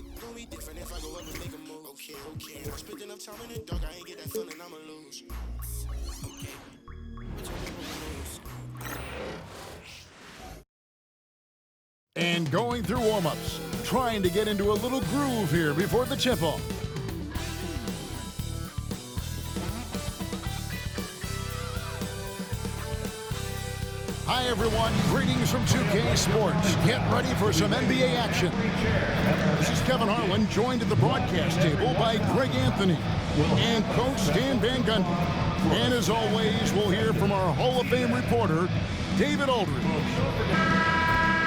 they gon' be different if I go up and make a move. Okay. I spent enough time in the dark, I ain't get that feeling I'ma lose. Okay. But you never lose. And going through warm-ups, trying to get into a little groove here before the tip-off. Hi everyone, greetings from 2K Sports. Get ready for some NBA action. This is Kevin Harlan, joined at the broadcast table by Greg Anthony and Coach Stan Van Gundy. And as always, we'll hear from our Hall of Fame reporter, David Aldridge.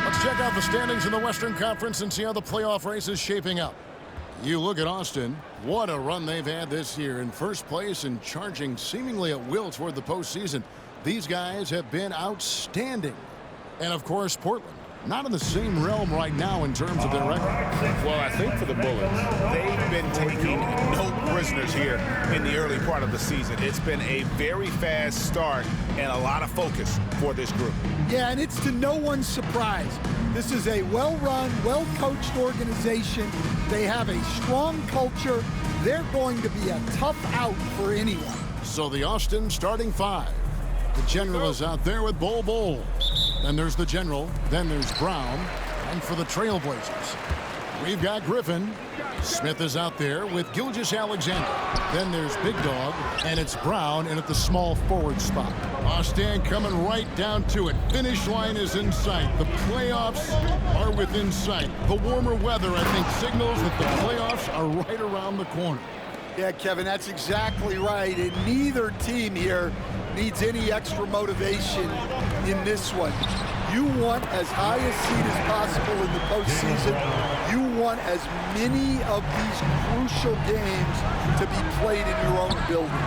Let's check out the standings in the Western Conference and see how the playoff race is shaping up. You look at Austin, what a run they've had this year in first place and charging seemingly at will toward the postseason. These guys have been outstanding. And of course, Portland, not in the same realm right now in terms of their record. Well, I think for the Bullets, they've been taking no prisoners here in the early part of the season. It's been a very fast start and a lot of focus for this group. Yeah, and it's to no one's surprise. This is a well-run, well-coached organization. They have a strong culture. They're going to be a tough out for anyone. So the Austin starting five. The General is out there with Bol. Then there's the General. Then there's Brown. And for the Trailblazers, we've got Griffin. Smith is out there with Gilgeous-Alexander. Then there's Big Dog. And it's Brown in at the small forward spot. Austin coming right down to it. Finish line is in sight. The playoffs are within sight. The warmer weather, I think, signals that the playoffs are right around the corner. Yeah, Kevin, that's exactly right. And neither team here needs any extra motivation in this one. You want as high a seed as possible in the postseason. You want as many of these crucial games to be played in your own building.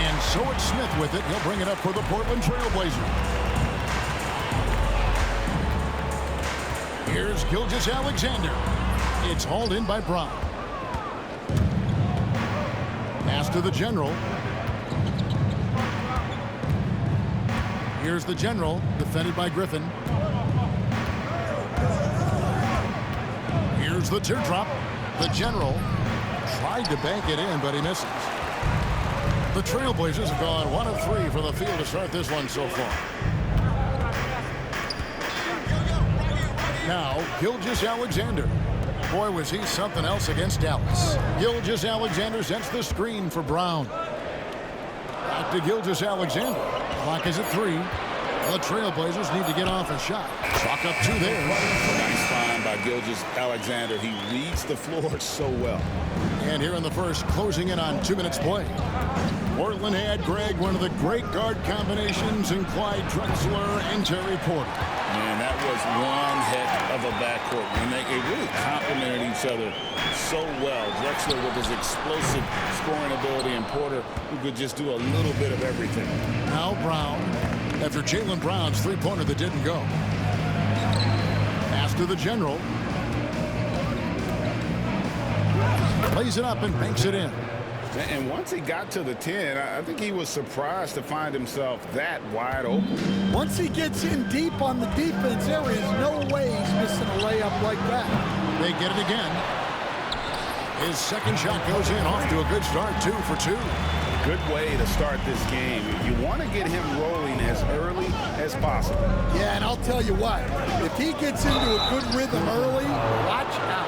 And so it's Smith with it. He'll bring it up for the Portland Trailblazers. Here's Gilgeous-Alexander. It's hauled in by Brown. Pass to the General. Here's the General, defended by Griffin. Here's the teardrop. The General tried to bank it in, but he misses. The Trailblazers have gone 1 of 3 from the field to start this one so far. Now, Gilgeous-Alexander. Boy, was he something else against Dallas. Gilgeous-Alexander sends the screen for Brown. Back to Gilgeous-Alexander. Clock is at 3. The Trailblazers need to get off a shot. Chalk up 2 there. Nice find by Gilgeous-Alexander. He reads the floor so well. And here in the first, closing in on 2 minutes play. Portland had, Greg, one of the great guard combinations in Clyde Drexler and Terry Porter. Man, that was one heck of a backcourt. And they really complemented each other so well. Drexler with his explosive scoring ability and Porter who could just do a little bit of everything. Now Brown, after Jaylen Brown's three-pointer that didn't go. Pass to the General. Plays it up and banks it in. And once he got to the 10, I think he was surprised to find himself that wide open. Once he gets in deep on the defense, there is no way he's missing a layup like that. They get it again. His second shot goes in, off to a good start, 2 for 2. Good way to start this game. You want to get him rolling as early as possible. Yeah, and I'll tell you what, if he gets into a good rhythm early, watch out.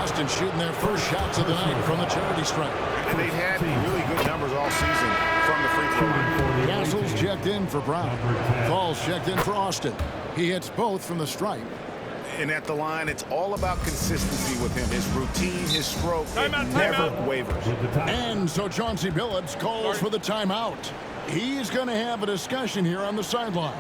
Austin shooting their first shots of the night from the charity stripe. And they've had really good numbers all season from the free throw line. Castles checked in for Brown. Falls checked in for Austin. He hits both from the stripe. And at the line, it's all about consistency with him. His routine, his stroke, it never wavers. And so Chauncey Billups calls for the timeout. He's going to have a discussion here on the sideline.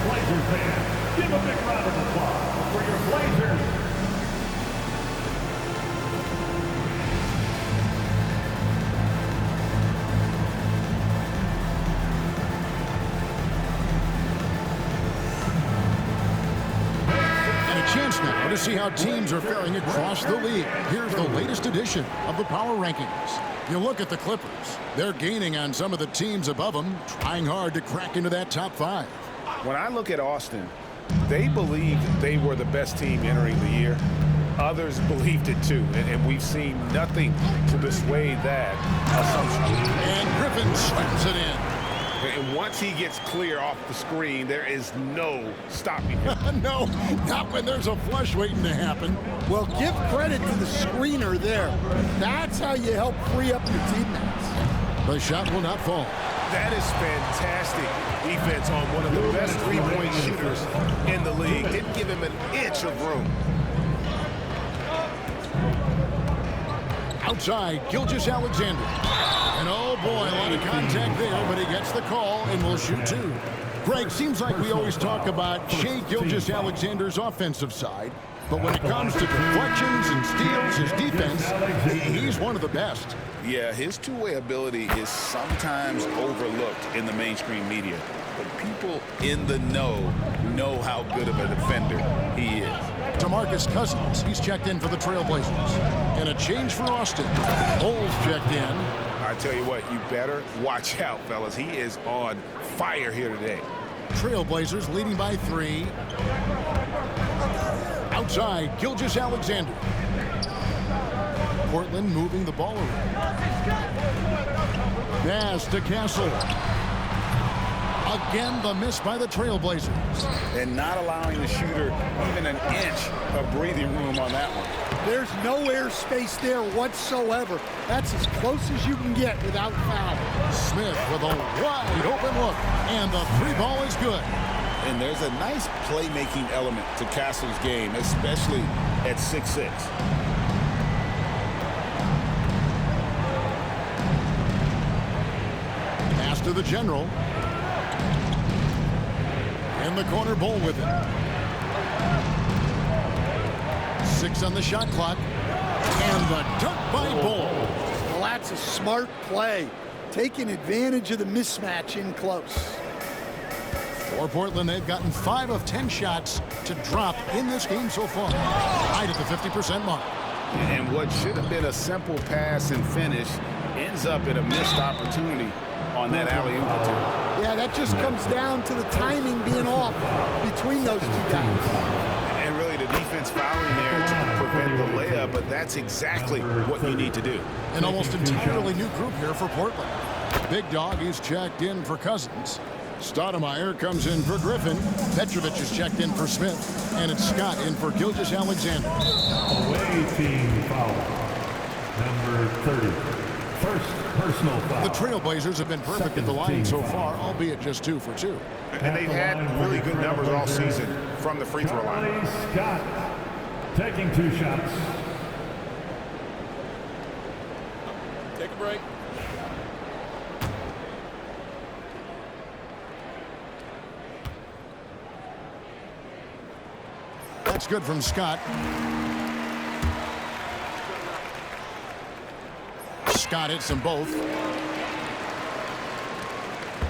Blazers fans, give a big round of applause for your Blazers. And a chance now to see how teams are faring across the league. Here's the latest edition of the Power Rankings. You look at the Clippers. They're gaining on some of the teams above them, trying hard to crack into that top 5. When I look at Austin, they believed they were the best team entering the year. Others believed it too, and we've seen nothing to dissuade that assumption. And Griffin slams it in. And once he gets clear off the screen, there is no stopping him. No, not when there's a flush waiting to happen. Well, give credit to the screener there. That's how you help free up your teammates. The shot will not fall. That is fantastic defense on one of the best three-point shooters in the league. Didn't give him an inch of room. Outside, Gilgeous-Alexander. And oh boy, a lot of contact there, but he gets the call and will shoot 2. Greg, seems like we always talk about Shai Gilgeous-Alexander's offensive side, but when it comes to deflections and steals, his defense, he's one of the best. Yeah, his two-way ability is sometimes overlooked in the mainstream media, but people in the know how good of a defender he is. DeMarcus Cousins, he's checked in for the Trailblazers. And a change for Austin. Holes checked in. I tell you what, you better watch out, fellas. He is on fire here today. Trailblazers leading by 3. Outside, Gilgeous-Alexander. Portland moving the ball around. Pass to Castle. Again, the miss by the Trailblazers. And not allowing the shooter even an inch of breathing room on that one. There's no air space there whatsoever. That's as close as you can get without foul. Smith with a wide open look. And the 3-ball is good. And there's a nice playmaking element to Castle's game, especially at 6'6". Pass to the general. In the corner, Bull with it. 6 on the shot clock. And the dunk by Bull. Well, that's a smart play. Taking advantage of the mismatch in close. For Portland, they've gotten 5 of 10 shots to drop in this game so far. Right at the 50% mark. And what should have been a simple pass and finish ends up in a missed opportunity on that alley-oop attempt. Yeah, that just comes down to the timing being off between those two guys. And really the defense fouling there to prevent the layup, but that's exactly what you need to do. An almost entirely new group here for Portland. Big Dog is checked in for Cousins. Stoudemire comes in for Griffin. Petrovic is checked in for Smith. And it's Scott in for Gilgeous-Alexander. Away team foul. Number 30. First personal foul. The Trailblazers have been perfect at the line so far, albeit just 2 for 2. And they've had really good numbers all season from the free throw line. Scott taking 2 shots. Take a break. That's good from Scott. Scott hits them both.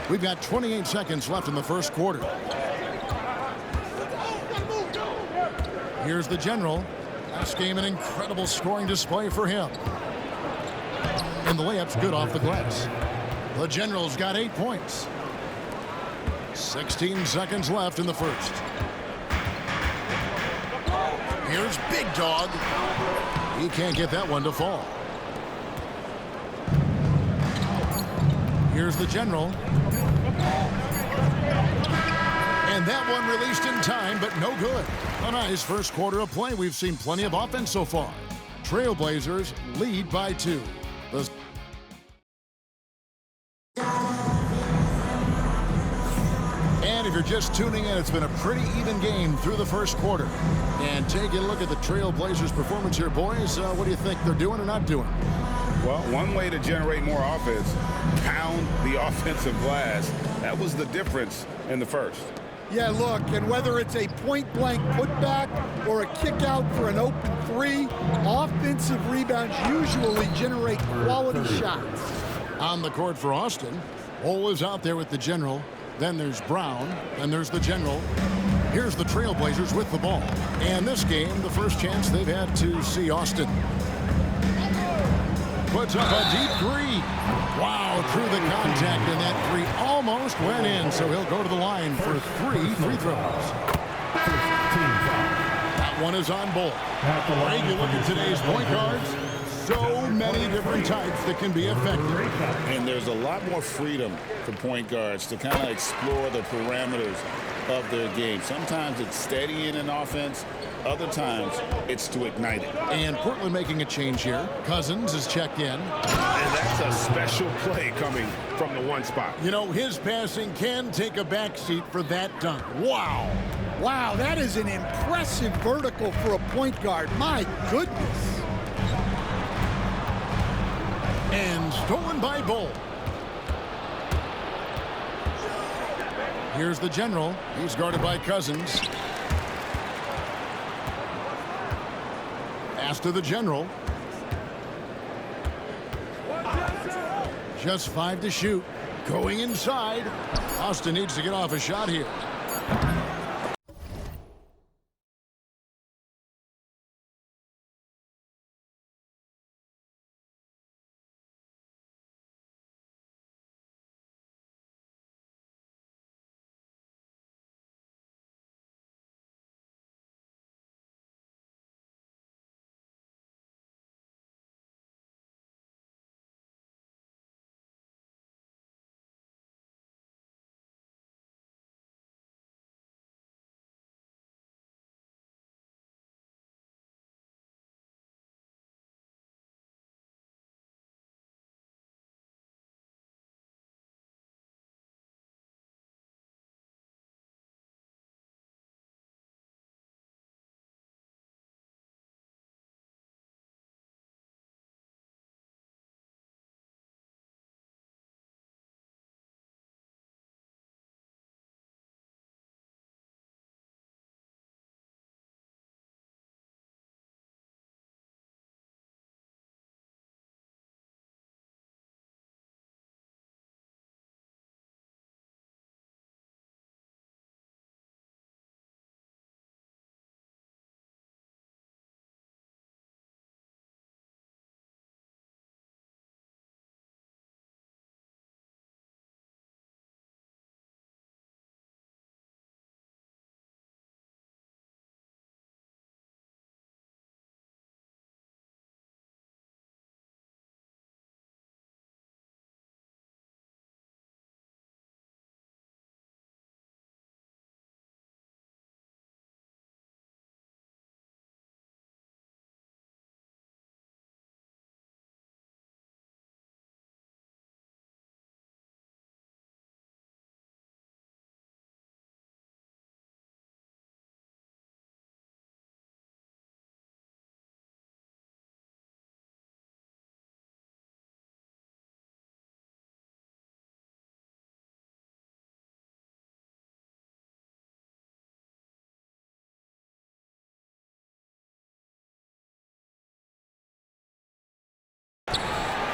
We've got 28 seconds left in the first quarter. Here's the general. This game an incredible scoring display for him. And the layup's good off the glass. The general's got 8 points. 16 seconds left in the first. Here's Big Dog. He can't get that one to fall. Here's the general. And that one released in time, but no good. A nice first quarter of play. We've seen plenty of offense so far. Trailblazers lead by 2. And if you're just tuning in, it's been a pretty even game through the first quarter. And taking a look at the Trailblazers' performance here, boys, what do you think they're doing or not doing? Well, one way to generate more offense, pound the offensive glass. That was the difference in the first. Yeah, look, and whether it's a point-blank putback or a kick out for an open 3, offensive rebounds usually generate quality shots. On the court for Austin, Ole is out there with the general. Then there's Brown. Then there's the general. Here's the Trailblazers with the ball. And this game, the first chance they've had to see Austin. Puts up a deep three. Wow, through the contact, and that three almost went in, so he'll go to the line for 3 free throws. That one is on Bull. Greg, you look at today's point guards, so many different types that can be effective. And there's a lot more freedom for point guards to kind of explore the parameters of their game. Sometimes it's steadying an offense. Other times, it's to ignite it. And Portland making a change here. Cousins is checked in. And that's a special play coming from the one spot. You know, his passing can take a backseat for that dunk. Wow. Wow, that is an impressive vertical for a point guard. My goodness. And stolen by Bull. Here's the general. He's guarded by Cousins. Pass to the general. Just 5 to shoot. Going inside. Austin needs to get off a shot here.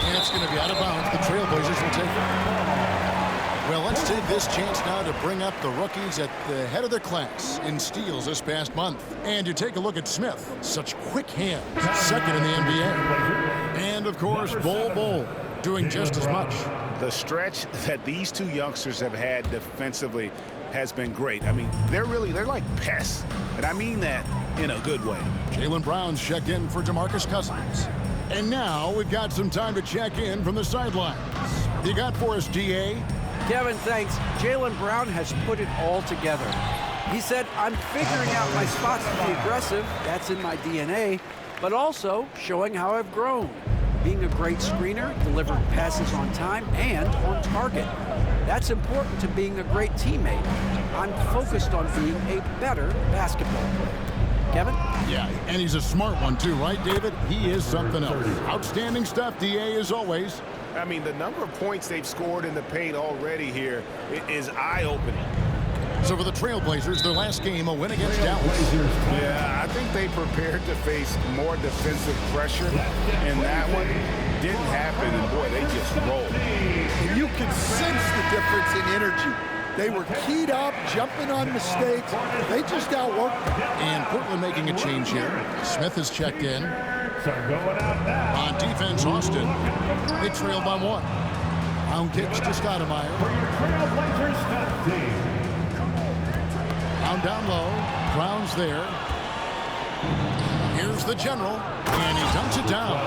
And it's going to be out of bounds. The Trailblazers will take it. Well, let's take this chance now to bring up the rookies at the head of their class in steals this past month. And you take a look at Smith. Such quick hands. Second in the NBA. And, of course, Bull doing just as much. The stretch that these two youngsters have had defensively has been great. I mean, they're like pests. And I mean that in a good way. Jaylen Brown's checked in for DeMarcus Cousins. And now we've got some time to check in from the sidelines. You got for us, DA? Kevin, thanks. Jaylen Brown has put it all together. He said, I'm figuring out my spots to be aggressive. That's in my DNA. But also showing how I've grown. Being a great screener, delivering passes on time and on target. That's important to being a great teammate. I'm focused on being a better basketball player. Kevin? Yeah, and he's a smart one too, right, David? He is something else. Outstanding stuff, DA, as always. I mean, the number of points they've scored in the paint already here is eye-opening. So for the Trailblazers, their last game, a win against Dallas. Yeah, I think they prepared to face more defensive pressure, and that one didn't happen, and boy, they just rolled. And you can sense the difference in energy. They were keyed up, jumping on mistakes. They just outworked them. And Portland making a change here. Smith has checked in. On defense, Austin. They trail by 1. Pound kicks to Stoudemire. Pound down low. Brown's there. Here's the general, and he dumps it down.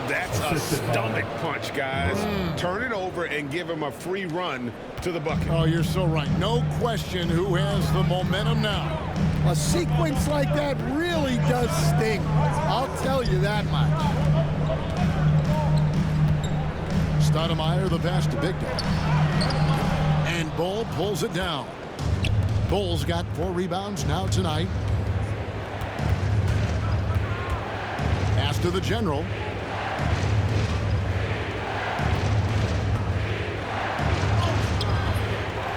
That's a stomach punch, guys. Turn it over and give him a free run to the bucket. Oh, you're so right. No question who has the momentum now. A sequence like that really does sting. I'll tell you that much. Stoudemire, the pass to Big Dog. And Bull pulls it down. Bull's got 4 rebounds now tonight. Pass to the general.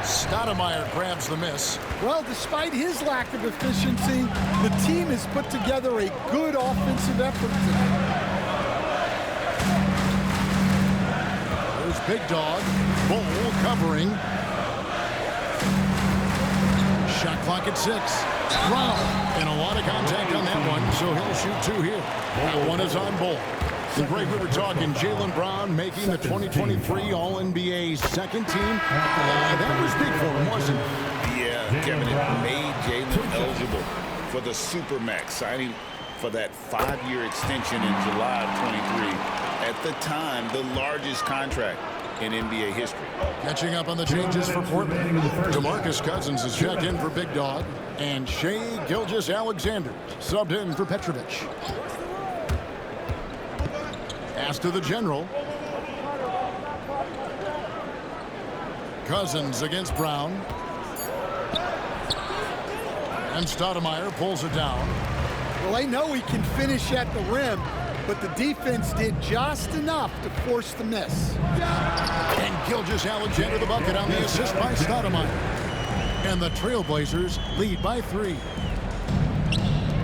Stoudemire grabs the miss. Well, despite his lack of efficiency, the team has put together a good offensive effort tonight. There's Big Dog. Bull covering. Shot clock at 6. Brown. And a lot of contact on that one, so he'll shoot 2 here. That one is on Bull. The break, we were talking Jaylen Brown making the 2023 All-NBA second team. That was big for him, wasn't it? Yeah, Kevin, it made Jaylen eligible for the Supermax, signing for that 5-year extension in July of 23. At the time, the largest contract in NBA history. Catching up on the changes for Portland. DeMarcus Cousins is checked in for Big Dog. And Shai Gilgeous-Alexander subbed in for Petrovic. Pass to the general. Cousins against Brown. And Stoudemire pulls it down. Well, they know he can finish at the rim, but the defense did just enough to force the miss. And Gilgeous-Alexander the bucket on the assist by Stoudemire. And the Trailblazers lead by 3.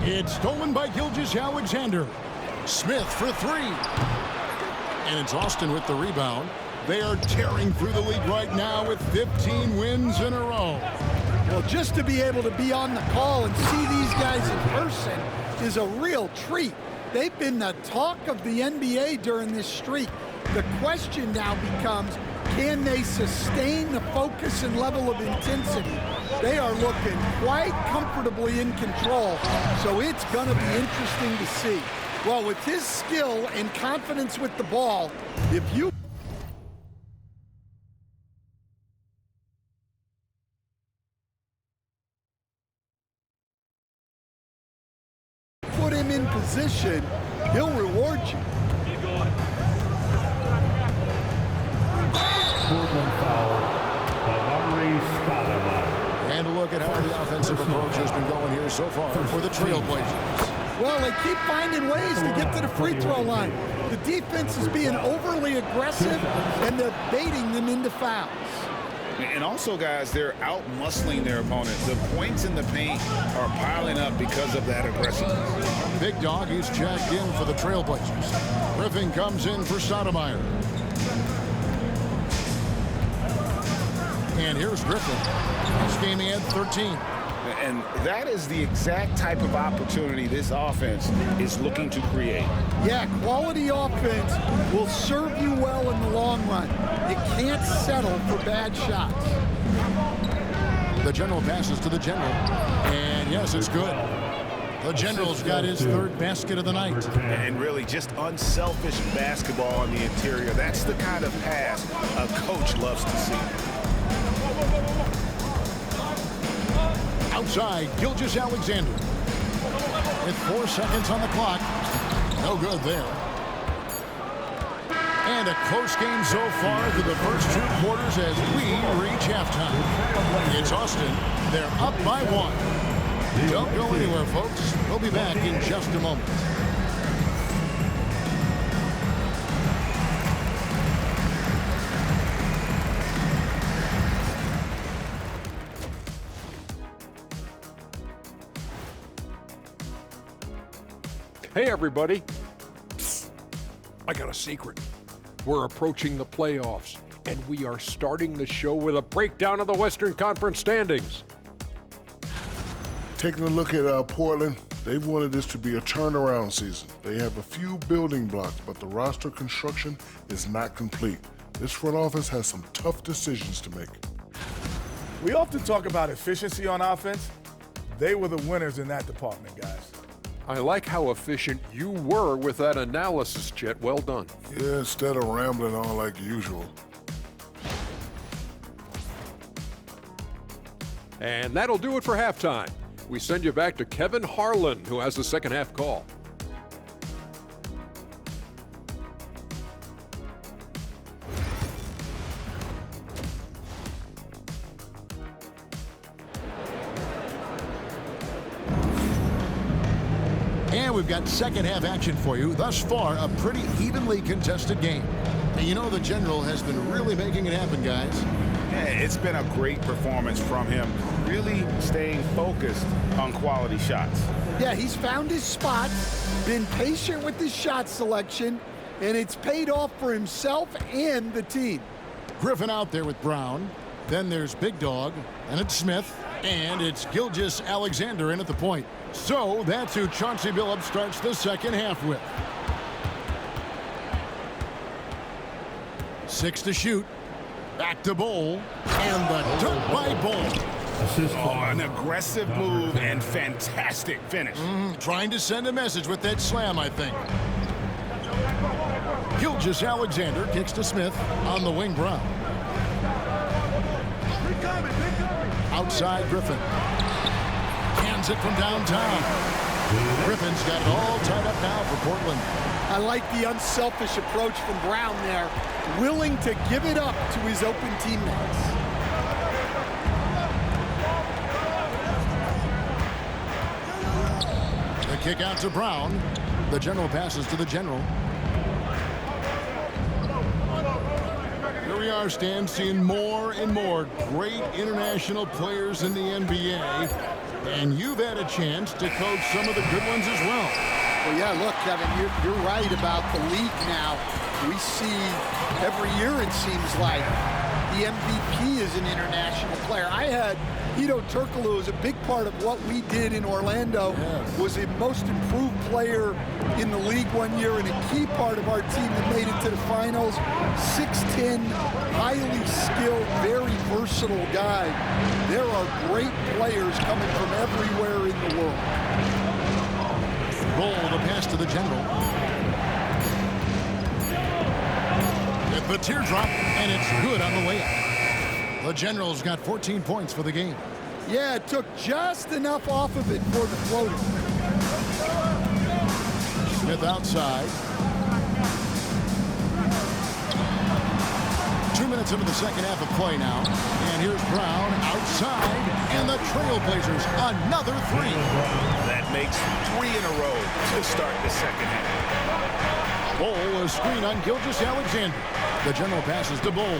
It's stolen by Gilgeous-Alexander. Smith for 3. And it's Austin with the rebound. They are tearing through the league right now with 15 wins in a row. Well, just to be able to be on the call and see these guys in person is a real treat. They've been the talk of the NBA during this streak. The question now becomes, can they sustain the focus and level of intensity? They are looking quite comfortably in control, so it's going to be interesting to see. Well, with his skill and confidence with the ball, if you put him in position, he'll reward you. And a look at how the offensive approach has been going here so far for the Trailblazers. Well, they keep finding ways to get to the free throw line. The defense is being overly aggressive, and they're baiting them into fouls. And also, guys, they're out-muscling their opponent. The points in the paint are piling up because of that aggressiveness. Big Dog is checked in for the Trailblazers. Griffin comes in for Stoudemire. And here's Griffin. This game he had 13. And that is the exact type of opportunity this offense is looking to create. Yeah, quality offense will serve you well in the long run. You can't settle for bad shots. The general passes to the general. And yes, it's good. The general's got his 3rd basket of the night. And really just unselfish basketball on the interior. That's the kind of pass a coach loves to see. Outside, Gilgeous-Alexander. With 4 seconds on the clock. No good there. And a close game so far through the first 2 quarters as we reach halftime. It's Austin. They're up by 1. Don't go anywhere, folks. We'll be back in just a moment. Hey, everybody. I got a secret. We're approaching the playoffs, And we are starting the show with a breakdown of the Western Conference standings. Taking a look at Portland, they've wanted this to be a turnaround season. They have a few building blocks, but the roster construction is not complete. This front office has some tough decisions to make. We often talk about efficiency on offense. They were the winners in that department, guys. I like how efficient you were with that analysis, Jet. Well done. Yeah, instead of rambling on like usual. And that'll do it for halftime. We send you back to Kevin Harlan, who has the second half call. And we've got second half action for you. Thus far, a pretty evenly contested game. And you know the General has been really making it happen, guys. Yeah, it's been a great performance from him, really staying focused on quality shots. Yeah, he's found his spot, been patient with his shot selection, and it's paid off for himself and the team. Griffin out there with Brown. Then there's Big Dog, and it's Smith, and it's Gilgeous-Alexander in at the point. So that's who Chauncey Billups starts the second half with. 6 to shoot. Back to Bowl, and the dunk by Bowl. An aggressive move and fantastic finish. Trying to send a message with that slam, I think. Gilgeous-Alexander kicks to Smith on the wing. Brown. Outside Griffin. Hands it from downtown. Griffin's got it all tied up now for Portland. I like the unselfish approach from Brown there, willing to give it up to his open teammates. The kick out to Brown. The General passes to the General. Here we are, Stan, seeing more and more great international players in the NBA. And you've had a chance to coach some of the good ones as well. Well, yeah, look, Kevin, you're right about the league now. We see every year, it seems like, the MVP is an international player. I had Hedo Turkoglu as a big part of what we did in Orlando. Yes. Was a most improved player in the league one year and a key part of our team that made it to the finals. 6'10", highly skilled, very versatile guy. There are great players coming from everywhere in the world. Roll the pass to the General. At the teardrop, and it's good on the way up. The General's got 14 points for the game. Yeah, it took just enough off of it for the floater. Smith outside. 2 minutes into the second half of play now. And here's Brown outside. And the Trailblazers, another three. That makes 3 in a row to start the second half. Bowl, a screen on Gilgeous-Alexander. The General passes to Bowl.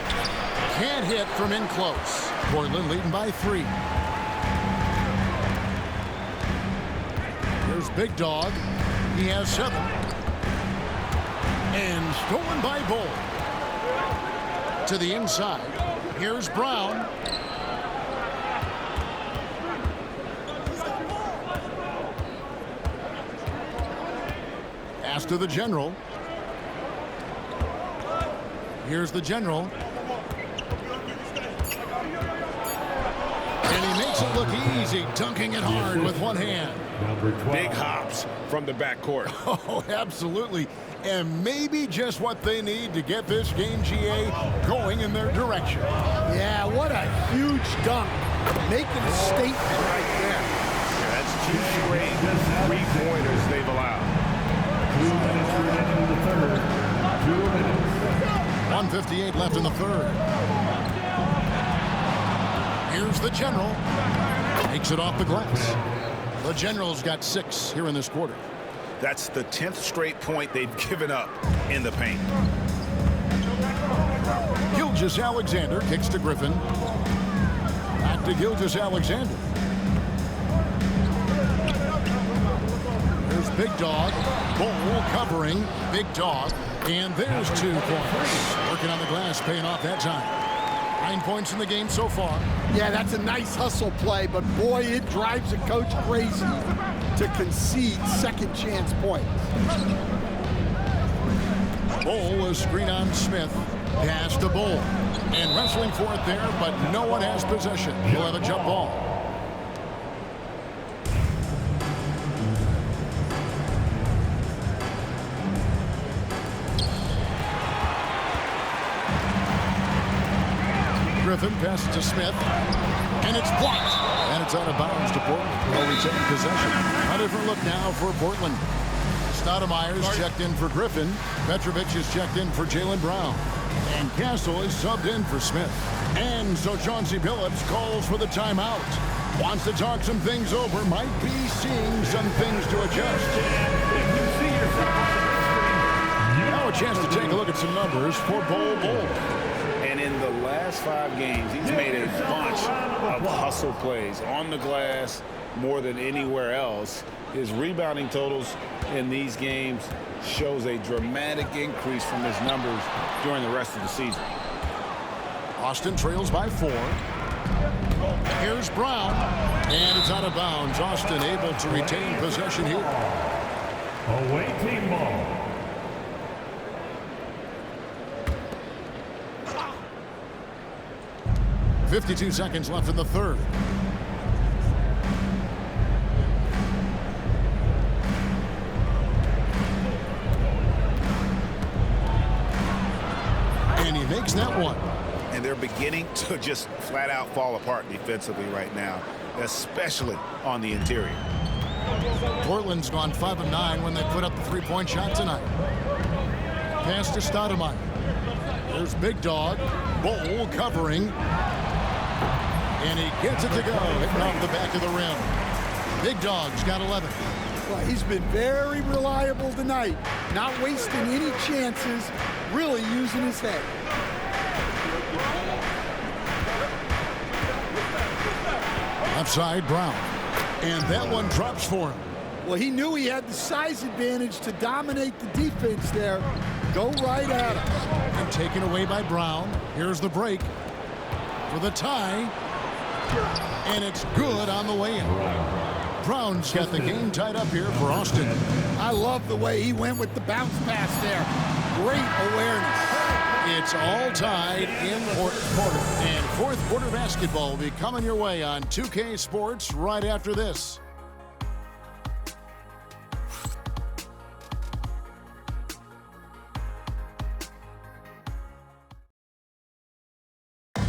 Can't hit from in close. Portland leading by 3. Here's Big Dog. He has 7. And stolen by Bowl. To the inside. Here's Brown. Pass to the General. Here's the General. And he makes it look easy, dunking it hard with one hand. Big hops from the backcourt. Oh, absolutely. And maybe just what they need to get this game, GA, going in their direction. Yeah, what a huge dunk. Making a statement right there. Yeah, that's 2 straight 3-pointers they've allowed. 2 minutes remaining in the third. 2 minutes. 1:58 left in the third. Here's the General. Takes it off the glass. The General's got 6 here in this quarter. That's the 10th straight point they've given up in the paint. Gilgeous-Alexander kicks to Griffin. Back to Gilgeous-Alexander. There's Big Dog. Bowl covering. Big Dog. And there's 2 points. Working on the glass, paying off that time. 9 points in the game so far. Yeah, that's a nice hustle play, but boy, it drives a coach crazy to concede second chance points. Bull was screen on Smith. Pass to Bull. And wrestling for it there, but no one has possession. He'll have a jump ball. Griffin passes to Smith, and it's blocked. And it's out of bounds to Portland. Well, we take possession. A different look now for Portland. Stoudemire's checked in for Griffin. Petrovic is checked in for Jaylen Brown. And Castle is subbed in for Smith. And so Chauncey Billups calls for the timeout. Wants to talk some things over. Might be seeing some things to adjust. Now a chance to take a look at some numbers for Bull. And in the last 5 games, he's made a bunch of hustle plays on the glass more than anywhere else. His rebounding totals in these games shows a dramatic increase from his numbers during the rest of the season. Austin trails by 4. Here's Brown, and it's out of bounds. Austin able to retain possession here. Away team ball. .52 seconds left in the third. And he makes that one. And they're beginning to just flat out fall apart defensively right now, especially on the interior. Portland's gone 5 of 9 when they put up the 3-point shot tonight. Pass to Stoudemire. There's Big Dog. Bull covering. And he gets it to go. Hitting off the back of the rim. Big Dog's got 11. Well, he's been very reliable tonight. Not wasting any chances. Really using his head. Left side, Brown. And that one drops for him. Well, he knew he had the size advantage to dominate the defense there. Go right at him. And taken away by Brown. Here's the break for the tie. And it's good on the way in. Brown's got the game tied up here for Austin. I love the way he went with the bounce pass there. Great awareness. It's all tied in fourth quarter. And fourth quarter basketball will be coming your way on 2K Sports right after this.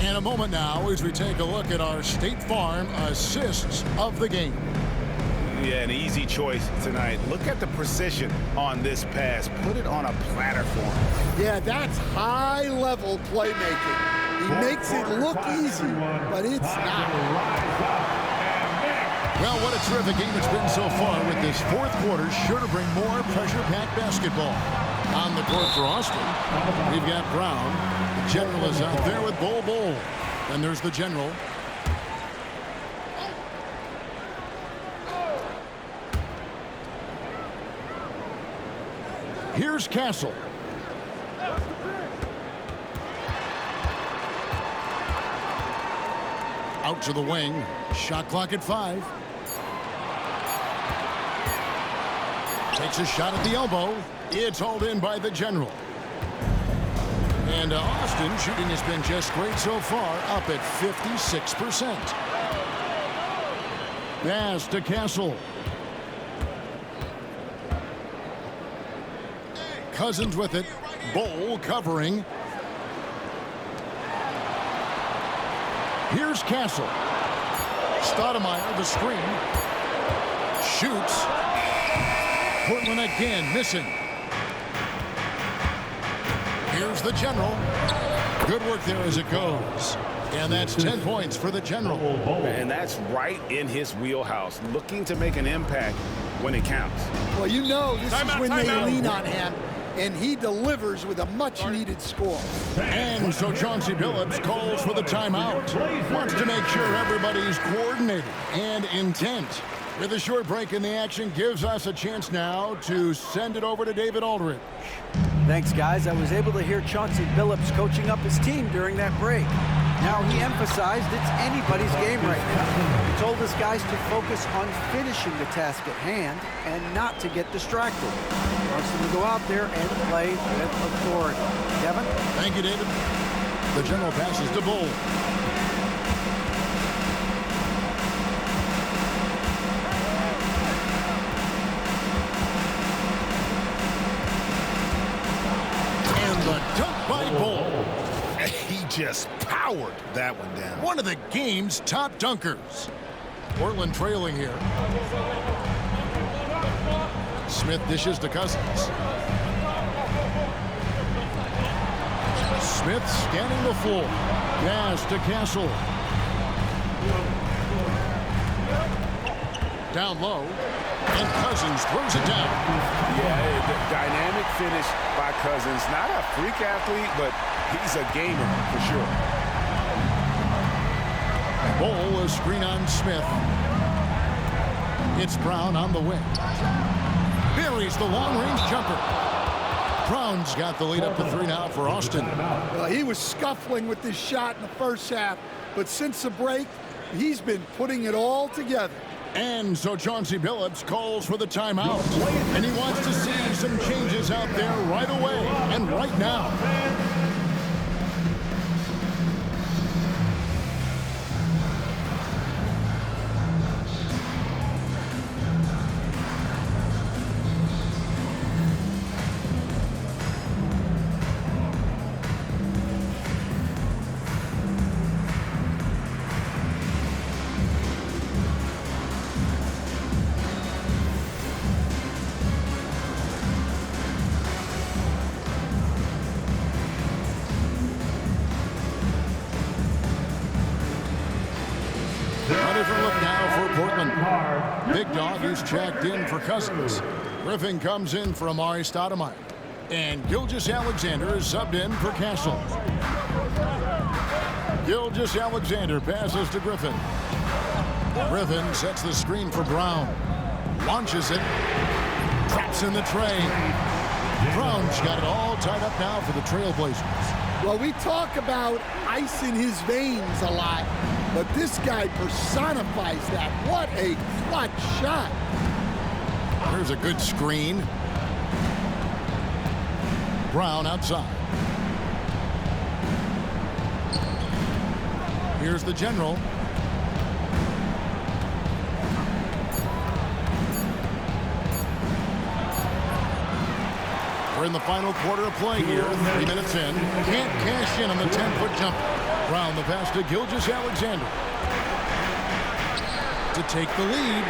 In a moment now as we take a look at our State Farm assists of the game. Yeah, an easy choice tonight. Look at the precision on this pass. Put it on a platter for him. Yeah, that's high-level playmaking. He makes it look easy, but it's not. Well, what a terrific game it's been so far with this fourth quarter. Sure to bring more pressure-packed basketball. On the court for Austin, we've got Brown. The General is out there with Bull. And there's the General. Here's Castle. Out to the wing. Shot clock at 5. Takes a shot at the elbow. It's hauled in by the General. And Austin shooting has been just great so far, up at 56%. Pass to Castle. Cousins with it. Bull covering. Here's Castle. Stoudemire, the screen. Shoots. Portland again missing. Here's the General. Good work there as it goes. And that's 10 points for the General. And that's right in his wheelhouse, looking to make an impact when it counts. Well, you know this is when they lean on him, and he delivers with a much-needed score. And so Chauncey Billups calls for the timeout. Wants to make sure everybody's coordinated and intent. With a short break in the action gives us a chance now to send it over to David Aldridge. Thanks, guys. I was able to hear Chauncey Billups coaching up his team during that break. Now, he emphasized it's anybody's game right now. He told his guys to focus on finishing the task at hand and not to get distracted. He wants them to go out there and play with authority. Kevin? Thank you, David. The general passes to Bull. And the dunk by Bull. He just powered that one down. One of the game's top dunkers. Portland trailing here. Smith dishes to Cousins. Smith scanning the floor. Pass to Castle. Down low. And Cousins throws it down. Yeah, the dynamic finish by Cousins. Not a freak athlete, but he's a gamer for sure. Bull, a screen on Smith. It's Brown on the wing. Buries the long-range jumper. Brown's got the lead up to 3 now for Austin. Well, he was scuffling with this shot in the first half, but since the break, he's been putting it all together. And so Chauncey Billups calls for the timeout. And he wants to see some changes out there right away and right now. Big Dog is checked in for Cousins. Griffin comes in for Amari Stoudemire. And Gilgeous-Alexander is subbed in for Castle. Gilgeous-Alexander passes to Griffin. Griffin sets the screen for Brown. Launches it. Traps in the tray. Brown's got it all tied up now for the Trailblazers. Well, we talk about ice in his veins a lot, but this guy personifies that. What a clutch shot. Here's a good screen. Brown outside. Here's the general. We're in the final quarter of play here. 3 minutes in. Can't cash in on the 10-foot jumper. Brown the pass to Gilgeous-Alexander. To take the lead.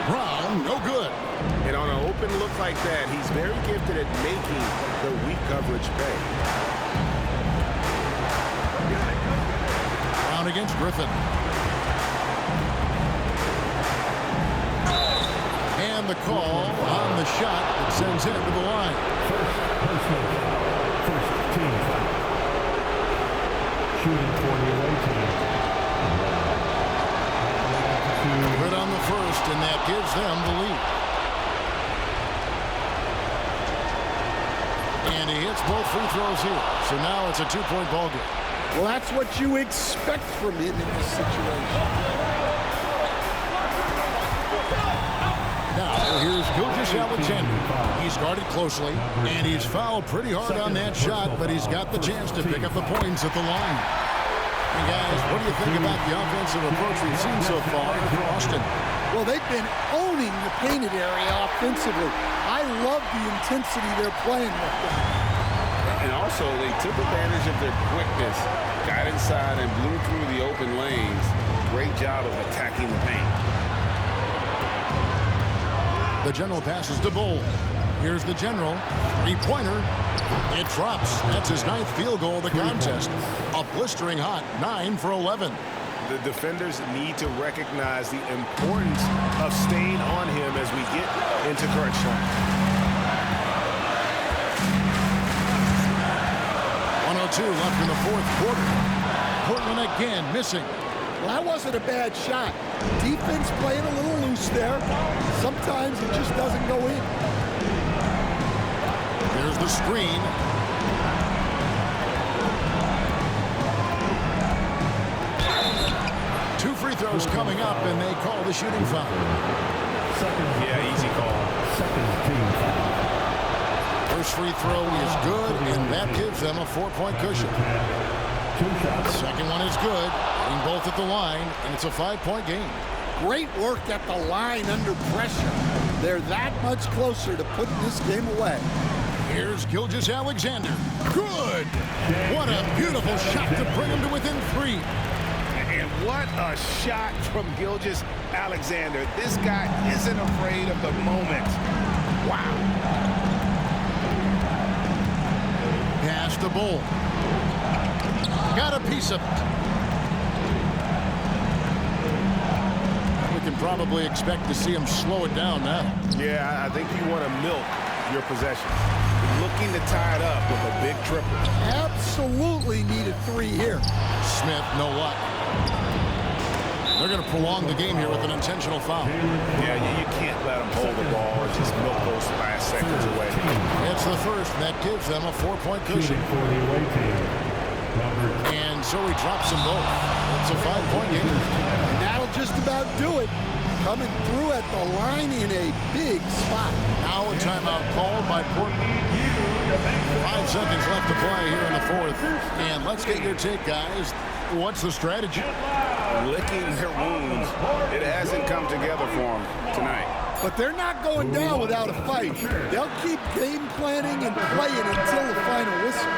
Brown, no good. And on an open look like that, he's very gifted at making the weak coverage pay. Brown against Griffin. And the call on the shot that sends him to the line. First team foul. Shooting for the away team. Good on the first, and that gives them the lead. And he hits both free throws here. So now it's a 2-point ball game. Well, that's what you expect from him in this situation. Now, here's Gilgeous-Alexander. He's guarded closely, and he's fouled pretty hard on that shot, but he's got the chance to pick up the points at the line. And guys, what do you think about the offensive approach we've seen so far for Austin? Well, they've been owning the painted area offensively. I love the intensity they're playing with them. And also, they took advantage of their quickness, got inside and blew through the open lanes. Great job of attacking the paint. The general passes to Bull. Here's the general. 3-pointer. It drops. That's his 9th field goal of the contest. A blistering hot 9 for 11. The defenders need to recognize the importance of staying on him as we get into crunch time. 1:02 left in the 4th quarter. Portland again missing. Well, that wasn't a bad shot. Defense playing a little loose there. Sometimes it just doesn't go in. There's the screen. Two free throws coming up, and they call the shooting foul. Yeah, easy call. First free throw is good, and that gives them a 4-point cushion. Second one is good, hitting both at the line, and it's a 5-point game. Great work at the line under pressure. They're that much closer to putting this game away. Here's Gilgeous-Alexander. Good! What a beautiful shot to bring him to within 3. And what a shot from Gilgeous-Alexander. This guy isn't afraid of the moment. Wow. Pass to Bull. Got a piece of it. We can probably expect to see him slow it down now. Yeah, I think you want to milk your possession. Looking to tie it up with a big triple. Absolutely needed 3 here. Smith, no luck. They're going to prolong the game here with an intentional foul. Yeah, you can't let them hold the ball or just milk those last seconds away. It's the first, and that gives them a 4-point cushion. And so he drops them both. It's a 5-point game. And that'll just about do it. Coming through at the line in a big spot. Now a timeout called by Portland. 5 seconds left to play here in the fourth. And let's get your take, guys. What's the strategy? Licking their wounds. It hasn't come together for them tonight. But they're not going down without a fight. They'll keep game planning and playing until the final whistle.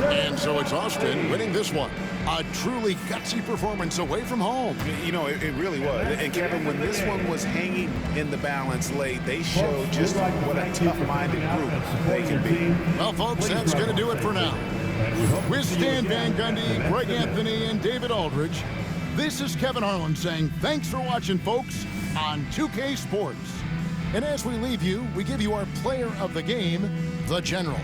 And so it's Austin winning this one. A truly gutsy performance away from home. You know, it really was. And Kevin, when this one was hanging in the balance late, they showed just what a tough-minded group they can be. Well, folks, that's going to do it for now. With Stan Van Gundy, Greg Anthony, and David Aldridge, this is Kevin Harlan saying thanks for watching, folks, on 2K Sports. And as we leave you, we give you our player of the game, the General.